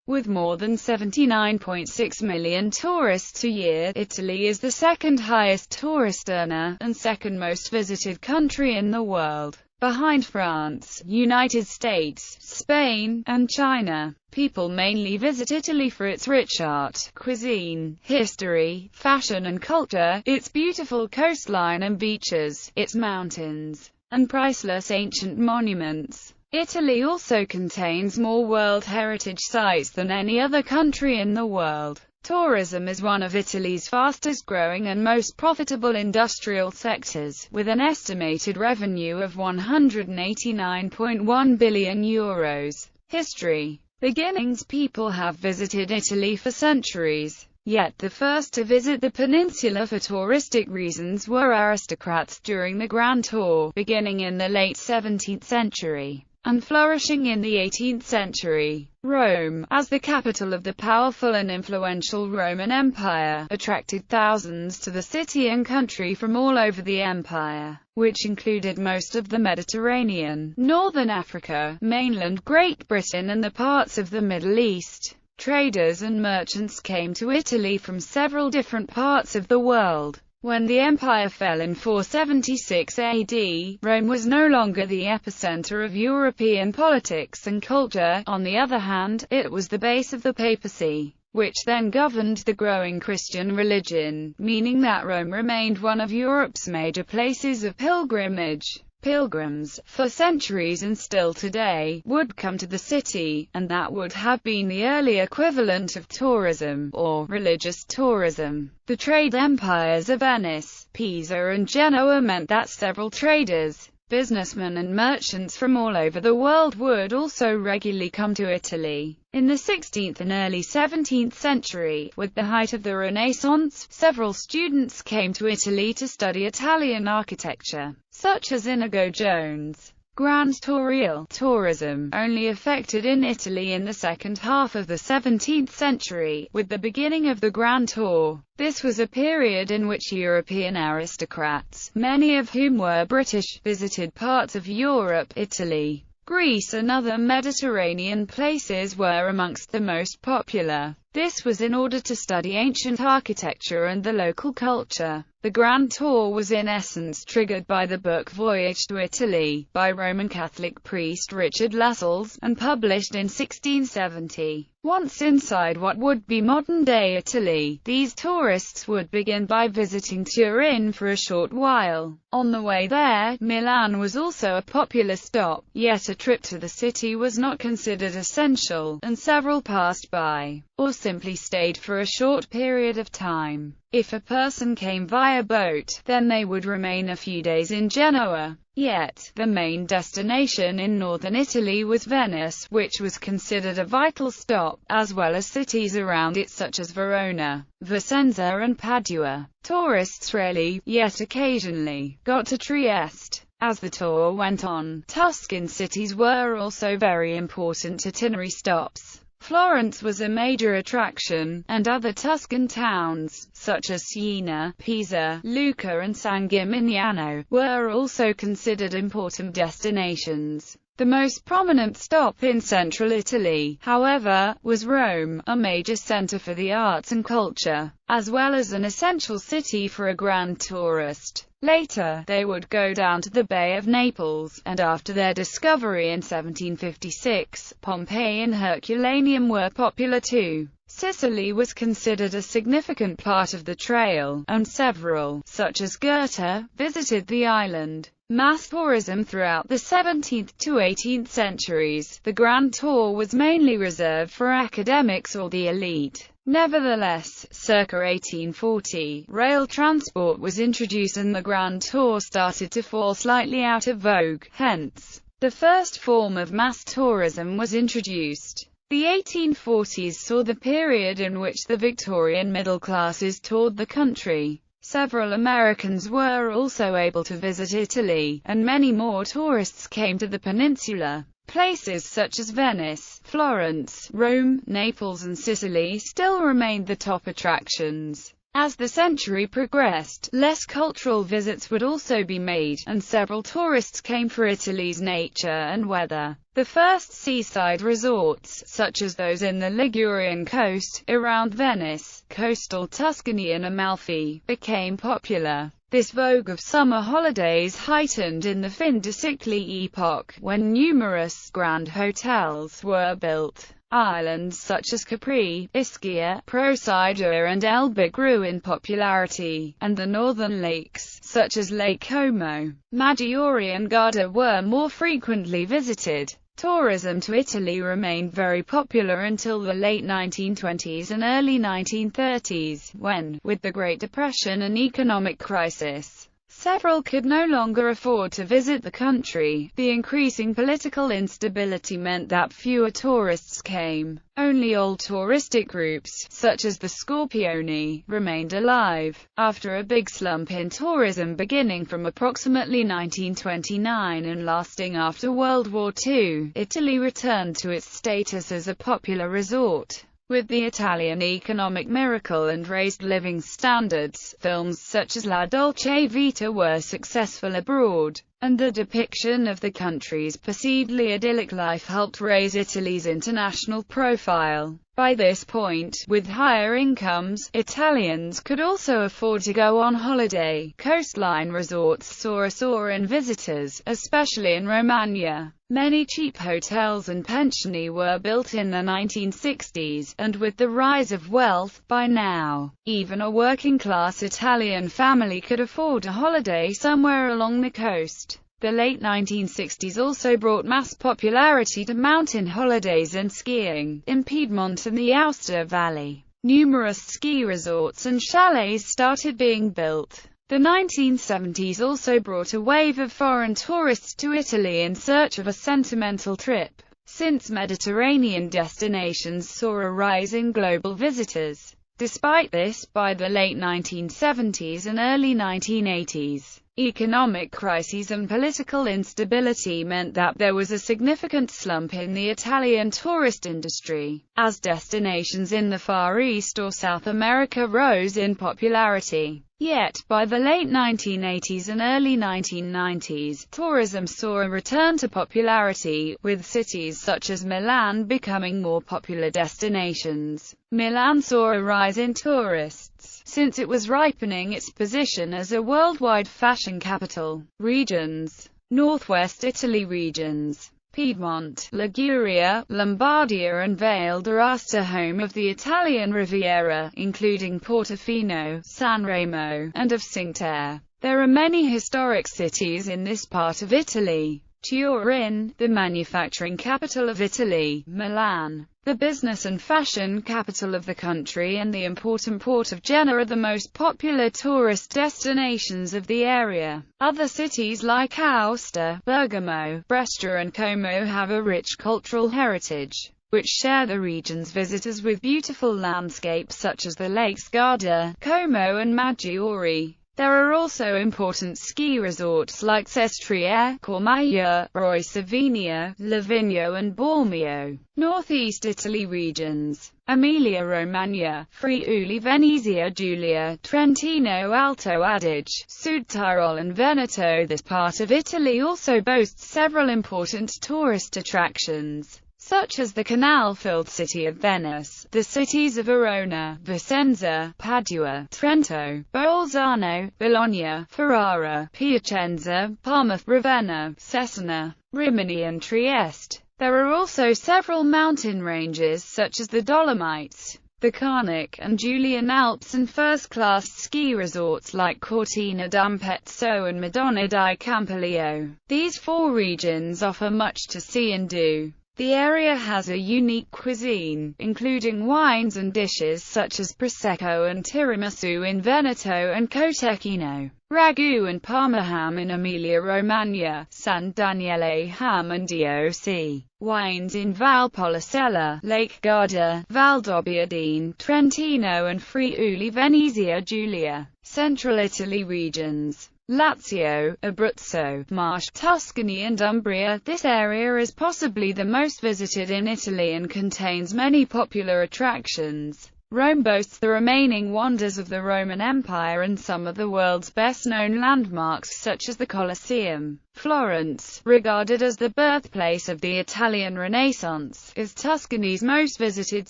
With more than 79.6 million tourists a year, Italy is the second highest tourist earner, and second most visited country in the world, behind France, United States, Spain, and China. People mainly visit Italy for its rich art, cuisine, history, fashion and culture, its beautiful coastline and beaches, its mountains, and priceless ancient monuments. Italy also contains more World Heritage Sites than any other country in the world. Tourism is one of Italy's fastest-growing and most profitable industrial sectors, with an estimated revenue of €189.1 billion. History. Beginnings. People have visited Italy for centuries. Yet the first to visit the peninsula for touristic reasons were aristocrats during the Grand Tour, beginning in the late 17th century and flourishing in the 18th century. Rome, as the capital of the powerful and influential Roman Empire, attracted thousands to the city and country from all over the empire, which included most of the Mediterranean, northern Africa, mainland Great Britain and the parts of the Middle East. Traders and merchants came to Italy from several different parts of the world. When the empire fell in 476 AD, Rome was no longer the epicenter of European politics and culture. On the other hand, it was the base of the papacy, which then governed the growing Christian religion, meaning that Rome remained one of Europe's major places of pilgrimage. Pilgrims, for centuries and still today, would come to the city, and that would have been the early equivalent of tourism, or religious tourism. The trade empires of Venice, Pisa and Genoa meant that several traders, businessmen and merchants from all over the world would also regularly come to Italy. In the 16th and early 17th century, with the height of the Renaissance, several students came to Italy to study Italian architecture, such as Inigo Jones. Grand Tour tourism only affected in Italy in the second half of the 17th century, with the beginning of the Grand Tour. This was a period in which European aristocrats, many of whom were British, visited parts of Europe. Italy, Greece and other Mediterranean places were amongst the most popular. This was in order to study ancient architecture and the local culture. The Grand Tour was in essence triggered by the book Voyage to Italy, by Roman Catholic priest Richard Lascelles, and published in 1670. Once inside what would be modern-day Italy, these tourists would begin by visiting Turin for a short while. On the way there, Milan was also a popular stop, yet a trip to the city was not considered essential, and several passed by, or simply stayed for a short period of time. If a person came via boat, then they would remain a few days in Genoa. Yet, the main destination in northern Italy was Venice, which was considered a vital stop, as well as cities around it such as Verona, Vicenza and Padua. Tourists rarely, yet occasionally, got to Trieste. As the tour went on, Tuscan cities were also very important itinerary stops. Florence was a major attraction, and other Tuscan towns, such as Siena, Pisa, Lucca and San Gimignano, were also considered important destinations. The most prominent stop in central Italy, however, was Rome, a major center for the arts and culture, as well as an essential city for a grand tourist. Later, they would go down to the Bay of Naples, and after their discovery in 1756, Pompeii and Herculaneum were popular too. Sicily was considered a significant part of the trail, and several, such as Goethe, visited the island. Mass tourism throughout the 17th to 18th centuries, the Grand Tour was mainly reserved for academics or the elite. Nevertheless, circa 1840, rail transport was introduced and the Grand Tour started to fall slightly out of vogue. Hence, the first form of mass tourism was introduced. The 1840s saw the period in which the Victorian middle classes toured the country. Several Americans were also able to visit Italy, and many more tourists came to the peninsula. Places such as Venice, Florence, Rome, Naples and Sicily still remained the top attractions. As the century progressed, less cultural visits would also be made, and several tourists came for Italy's nature and weather. The first seaside resorts, such as those in the Ligurian coast, around Venice, coastal Tuscany and Amalfi, became popular. This vogue of summer holidays heightened in the fin de siècle epoch, when numerous grand hotels were built. Islands such as Capri, Ischia, Procida and Elba grew in popularity, and the northern lakes, such as Lake Como, Maggiore and Garda, were more frequently visited. Tourism to Italy remained very popular until the late 1920s and early 1930s, when, with the Great Depression and economic crisis, several could no longer afford to visit the country. The increasing political instability meant that fewer tourists came. Only old touristic groups, such as the Scorpioni, remained alive. After a big slump in tourism beginning from approximately 1929 and lasting after World War II, Italy returned to its status as a popular resort. With the Italian economic miracle and raised living standards, films such as La Dolce Vita were successful abroad, and the depiction of the country's perceivedly idyllic life helped raise Italy's international profile. By this point, with higher incomes, Italians could also afford to go on holiday. Coastline resorts saw a soar in visitors, especially in Romagna. Many cheap hotels and pensioni were built in the 1960s, and with the rise of wealth, by now, even a working-class Italian family could afford a holiday somewhere along the coast. The late 1960s also brought mass popularity to mountain holidays and skiing. In Piedmont and the Aosta Valley, numerous ski resorts and chalets started being built. The 1970s also brought a wave of foreign tourists to Italy in search of a sentimental trip, since Mediterranean destinations saw a rise in global visitors. Despite this, by the late 1970s and early 1980s, economic crises and political instability meant that there was a significant slump in the Italian tourist industry, as destinations in the Far East or South America rose in popularity. Yet, by the late 1980s and early 1990s, tourism saw a return to popularity, with cities such as Milan becoming more popular destinations. Milan saw a rise in tourists, since it was ripening its position as a worldwide fashion capital. Regions: Northwest Italy regions. Piedmont, Liguria, Lombardia and Valle d'Aosta, home of the Italian Riviera, including Portofino, Sanremo, and of Cinque Terre. There are many historic cities in this part of Italy. Turin, the manufacturing capital of Italy. Milan, the business and fashion capital of the country and the important port of Genoa, are the most popular tourist destinations of the area. Other cities like Aosta, Bergamo, Brescia and Como have a rich cultural heritage, which share the region's visitors with beautiful landscapes such as the lakes Garda, Como and Maggiore. There are also important ski resorts like Sestriere, Cormaia, Roi Cervinia, Livigno and Bormio. Northeast Italy regions: Emilia-Romagna, Friuli-Venezia Giulia, Trentino Alto Adige, Sud Tyrol and Veneto. This part of Italy also boasts several important tourist attractions, such as the canal-filled city of Venice, the cities of Verona, Vicenza, Padua, Trento, Bolzano, Bologna, Ferrara, Piacenza, Parma, Ravenna, Cesena, Rimini and Trieste. There are also several mountain ranges such as the Dolomites, the Carnic and Julian Alps, and first-class ski resorts like Cortina d'Ampezzo and Madonna di Campiglio. These four regions offer much to see and do. The area has a unique cuisine, including wines and dishes such as Prosecco and Tiramisu in Veneto and Cotechino, Ragu and Parma ham in Emilia-Romagna, San Daniele ham and DOC wines in Valpolicella, Lake Garda, Valdobbiadene, Trentino and Friuli-Venezia Giulia. Central Italy regions: Lazio, Abruzzo, Marche, Tuscany and Umbria. This area is possibly the most visited in Italy and contains many popular attractions. Rome boasts the remaining wonders of the Roman Empire and some of the world's best-known landmarks such as the Colosseum. Florence, regarded as the birthplace of the Italian Renaissance, is Tuscany's most visited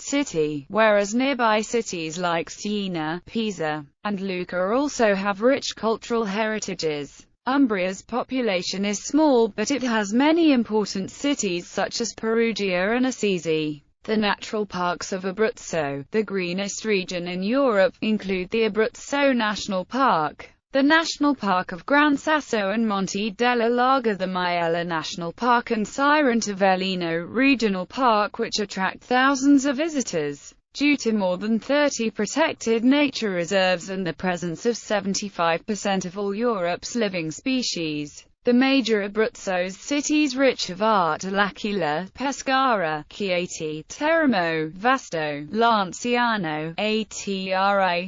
city, whereas nearby cities like Siena, Pisa, and Lucca also have rich cultural heritages. Umbria's population is small, but it has many important cities such as Perugia and Assisi. The natural parks of Abruzzo, the greenest region in Europe, include the Abruzzo National Park, the National Park of Gran Sasso and Monte della Laga, the Maiella National Park and Sirente Velino Regional Park, which attract thousands of visitors due to more than 30 protected nature reserves and the presence of 75% of all Europe's living species. The major Abruzzo's cities rich of art are L'Aquila, Pescara, Chieti, Teramo, Vasto, Lanciano, Atri,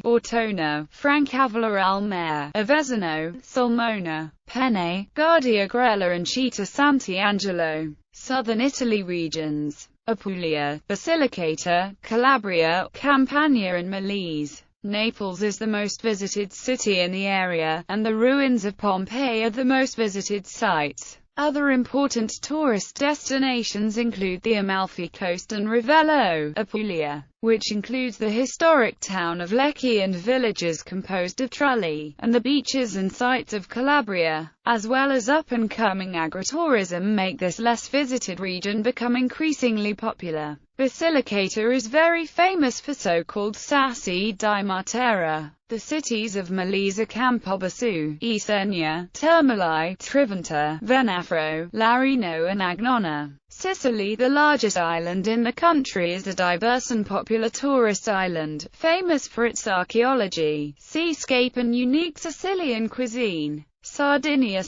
Ortona, Francavilla al Mare, Avezzano, Sulmona, Penne, Guardiagrella and Città Sant'Angelo. Southern Italy regions: Apulia, Basilicata, Calabria, Campania and Molise. Naples is the most visited city in the area, and the ruins of Pompeii are the most visited sites. Other important tourist destinations include the Amalfi Coast and Ravello, Apulia, which includes the historic town of Lecce and villages composed of trulli, and the beaches and sites of Calabria, as well as up-and-coming agritourism make this less visited region become increasingly popular. Basilicata is very famous for so-called Sassi di Matera. The cities of Molise, Campobasso, Isernia, Termoli, Triventa, Venafro, Larino and Agnona. Sicily, the largest island in the country, is a diverse and popular tourist island, famous for its archaeology, seascape and unique Sicilian cuisine. Sardinia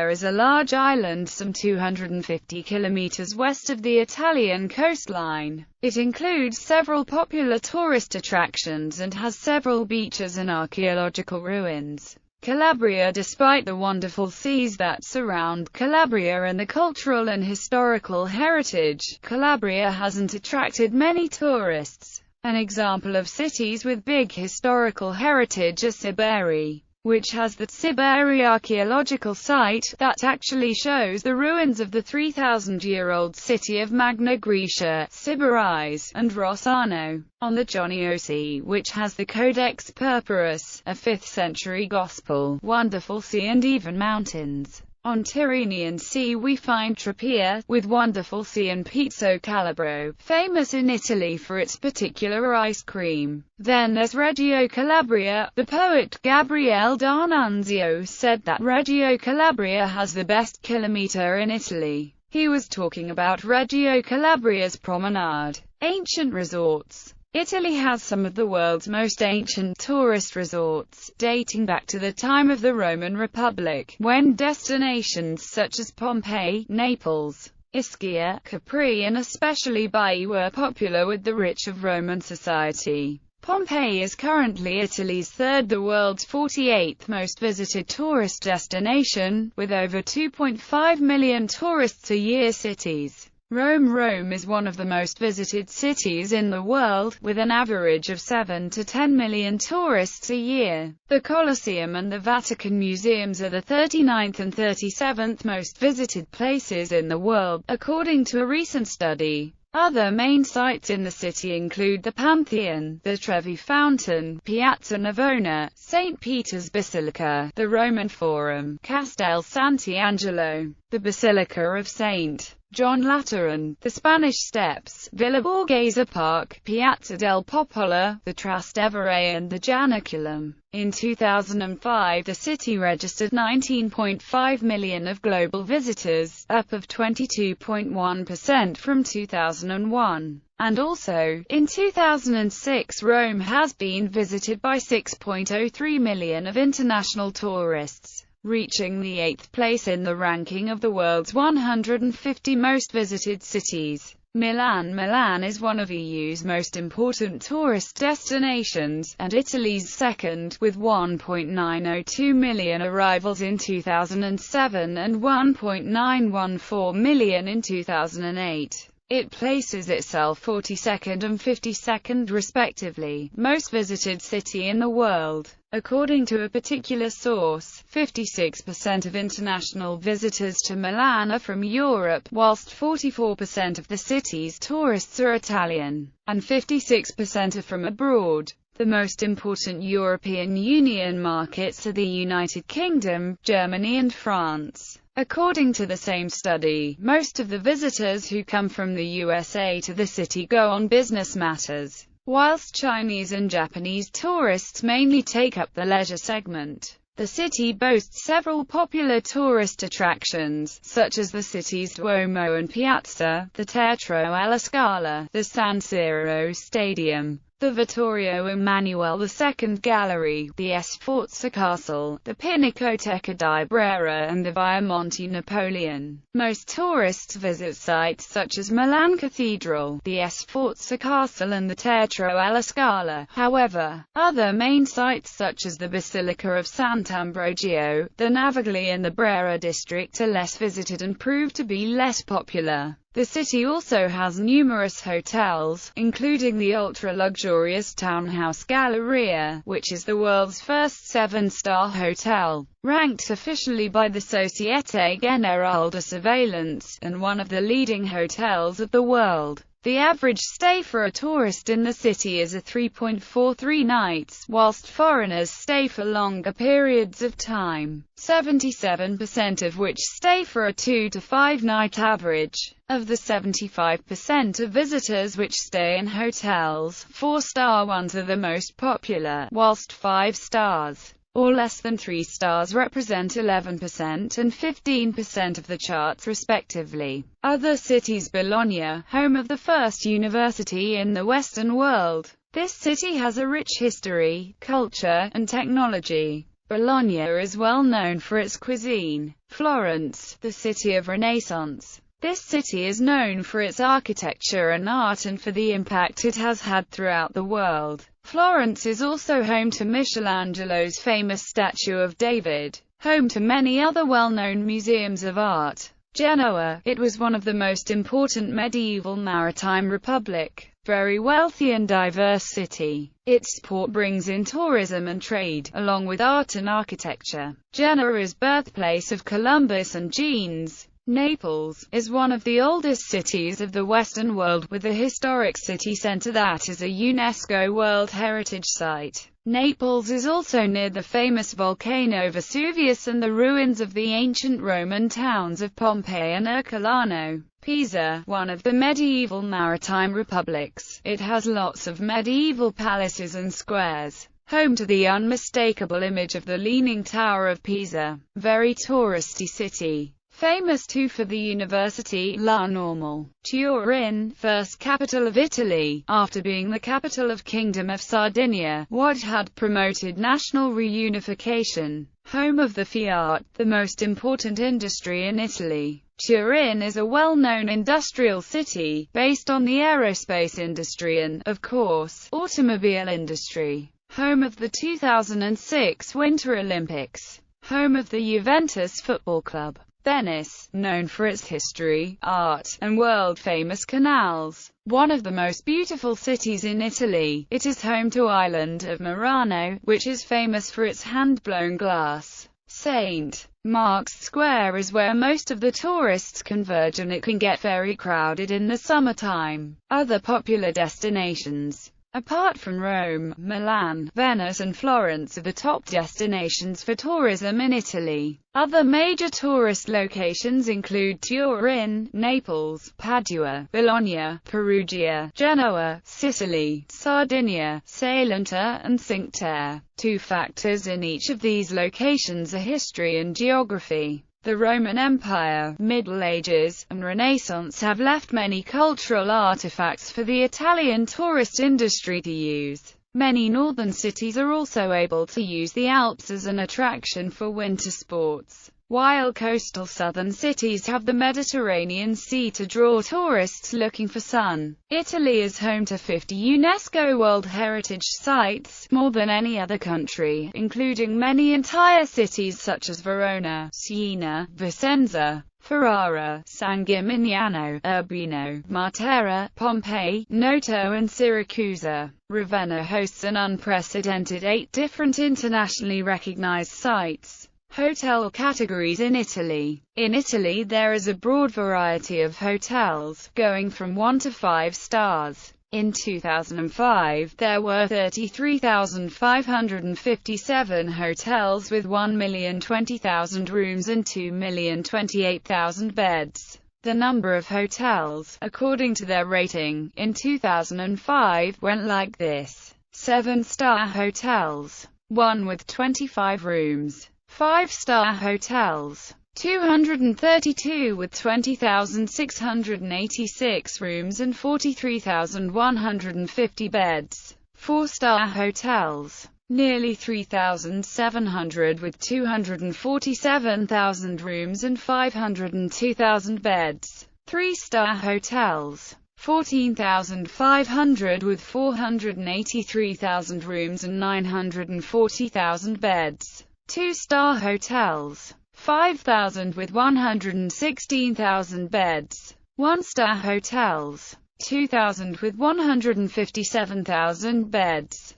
is a large island some 250 kilometers west of the Italian coastline. It includes several popular tourist attractions and has several beaches and archaeological ruins. Calabria. Despite the wonderful seas that surround Calabria and the cultural and historical heritage, Calabria hasn't attracted many tourists. An example of cities with big historical heritage is Sibari, which has the Sibari archaeological site, that actually shows the ruins of the 3,000-year-old city of Magna Graecia, Sybaris, and Rossano, on the Jonio Sea, which has the Codex Purpurus, a 5th-century Gospel, wonderful sea and even mountains. On Tyrrhenian Sea we find Tropea, with wonderful sea, and Pizzo Calabro, famous in Italy for its particular ice cream. Then there's Reggio Calabria. The poet Gabriele D'Annunzio said that Reggio Calabria has the best kilometer in Italy. He was talking about Reggio Calabria's promenade. Ancient resorts. Italy has some of the world's most ancient tourist resorts, dating back to the time of the Roman Republic, when destinations such as Pompeii, Naples, Ischia, Capri and especially Baiae were popular with the rich of Roman society. Pompeii is currently Italy's third, the world's 48th most visited tourist destination, with over 2.5 million tourists a year. Cities. Rome is one of the most visited cities in the world, with an average of 7 to 10 million tourists a year. The Colosseum and the Vatican Museums are the 39th and 37th most visited places in the world, according to a recent study. Other main sites in the city include the Pantheon, the Trevi Fountain, Piazza Navona, St. Peter's Basilica, the Roman Forum, Castel Sant'Angelo, the Basilica of St. John Lateran, the Spanish Steps, Villa Borghese Park, Piazza del Popolo, the Trastevere and the Janiculum. In 2005 the city registered 19.5 million of global visitors, up of 22.1% from 2001. And also, in 2006 Rome has been visited by 6.03 million of international tourists, reaching the 8th place in the ranking of the world's 150 most visited cities. Milan is one of EU's most important tourist destinations, and Italy's second, with 1.902 million arrivals in 2007 and 1.914 million in 2008. It places itself 42nd and 52nd respectively, most visited city in the world. According to a particular source, 56% of international visitors to Milan are from Europe, whilst 44% of the city's tourists are Italian, and 56% are from abroad. The most important European Union markets are the United Kingdom, Germany and France. According to the same study, most of the visitors who come from the USA to the city go on business matters, whilst Chinese and Japanese tourists mainly take up the leisure segment. The city boasts several popular tourist attractions, such as the city's Duomo and Piazza, the Teatro alla Scala, the San Siro Stadium, the Vittorio Emanuele II Gallery, the Sforza Castle, the Pinacoteca di Brera and the Via Monte Napoleon. Most tourists visit sites such as Milan Cathedral, the Sforza Castle and the Teatro alla Scala. However, other main sites such as the Basilica of Sant'Ambrogio, the Navigli and the Brera district are less visited and prove to be less popular. The city also has numerous hotels, including the ultra-luxurious Townhouse Galleria, which is the world's first 7-star hotel, ranked officially by the Société Générale de Surveillance, and one of the leading hotels of the world. The average stay for a tourist in the city is 3.43 nights, whilst foreigners stay for longer periods of time, 77% of which stay for a 2 to 5 night average. Of the 75% of visitors which stay in hotels, 4-star ones are the most popular, whilst 5 stars or less than 3 stars represent 11% and 15% of the charts respectively. Other cities: Bologna, home of the first university in the Western world. This city has a rich history, culture, and technology. Bologna is well known for its cuisine. Florence, the city of Renaissance. This city is known for its architecture and art and for the impact it has had throughout the world. Florence is also home to Michelangelo's famous statue of David, home to many other well-known museums of art. Genoa, it was one of the most important medieval maritime republic, very wealthy and diverse city. Its port brings in tourism and trade, along with art and architecture. Genoa is birthplace of Columbus and jeans. Naples is one of the oldest cities of the Western world, with a historic city centre that is a UNESCO World Heritage Site. Naples is also near the famous volcano Vesuvius and the ruins of the ancient Roman towns of Pompeii and Ercolano. Pisa, one of the medieval maritime republics. It has lots of medieval palaces and squares. Home to the unmistakable image of the Leaning Tower of Pisa. Very touristy city. Famous too for the University La Normal. Turin, first capital of Italy, after being the capital of Kingdom of Sardinia, what had promoted national reunification. Home of the Fiat, the most important industry in Italy. Turin is a well-known industrial city, based on the aerospace industry and, of course, automobile industry. Home of the 2006 Winter Olympics. Home of the Juventus Football Club. Venice, known for its history, art, and world-famous canals. One of the most beautiful cities in Italy, it is home to island of Murano, which is famous for its hand-blown glass. St. Mark's Square is where most of the tourists converge and it can get very crowded in the summertime. Other popular destinations. Apart from Rome, Milan, Venice and Florence are the top destinations for tourism in Italy. Other major tourist locations include Turin, Naples, Padua, Bologna, Perugia, Genoa, Sicily, Sardinia, Salento and Cinque Terre. Two factors in each of these locations are history and geography. The Roman Empire, Middle Ages, and Renaissance have left many cultural artifacts for the Italian tourist industry to use. Many northern cities are also able to use the Alps as an attraction for winter sports, while coastal southern cities have the Mediterranean Sea to draw tourists looking for sun. Italy is home to 50 UNESCO World Heritage Sites, more than any other country, including many entire cities such as Verona, Siena, Vicenza, Ferrara, San Gimignano, Urbino, Matera, Pompeii, Noto and Siracusa. Ravenna hosts an unprecedented 8 different internationally recognized sites. Hotel categories in Italy. In Italy there is a broad variety of hotels, going from 1 to 5 stars. In 2005, there were 33,557 hotels with 1,020,000 rooms and 2,028,000 beds. The number of hotels, according to their rating, in 2005, went like this. 7-star hotels. 1 with 25 rooms. 5-star hotels. 232 with 20,686 rooms and 43,150 beds. 4-star hotels. Nearly 3,700 with 247,000 rooms and 502,000 beds. 3-star hotels. 14,500 with 483,000 rooms and 940,000 beds. 2-star hotels. 5,000 with 116,000 beds. 1-star hotels. 2,000 with 157,000 beds.